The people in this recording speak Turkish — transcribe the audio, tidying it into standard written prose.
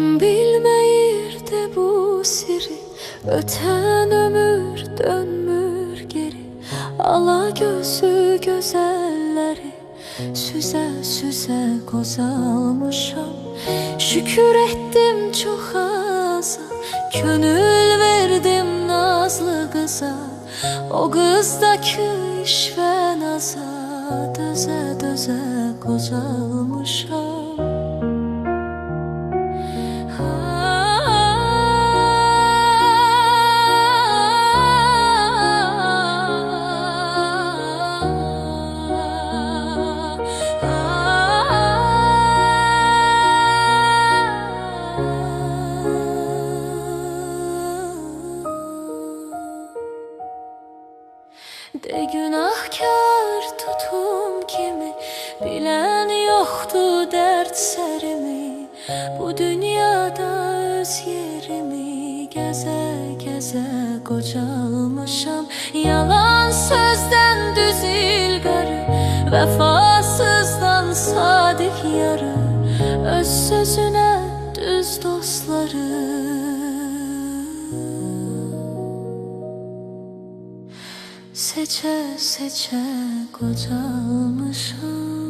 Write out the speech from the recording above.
Kim bilmeyirdi bu siri, öten ömür dönmür geri. Ala gözü gözelleri, süze süze kozalmışam. Şükür ettim çok aza, gönül verdim nazlı kıza. O kızdaki iş ve naza, döze döze kozalmışam. De günahkar tutum kimi, bilen yoktu dert serimi. Bu dünyada öz yerimi geze geze kocalmışam. Yalan sözden düz ilgarı, vefasızdan sadık yarı. Öz sözüne düz dostları, seçe seçe kocalmışam.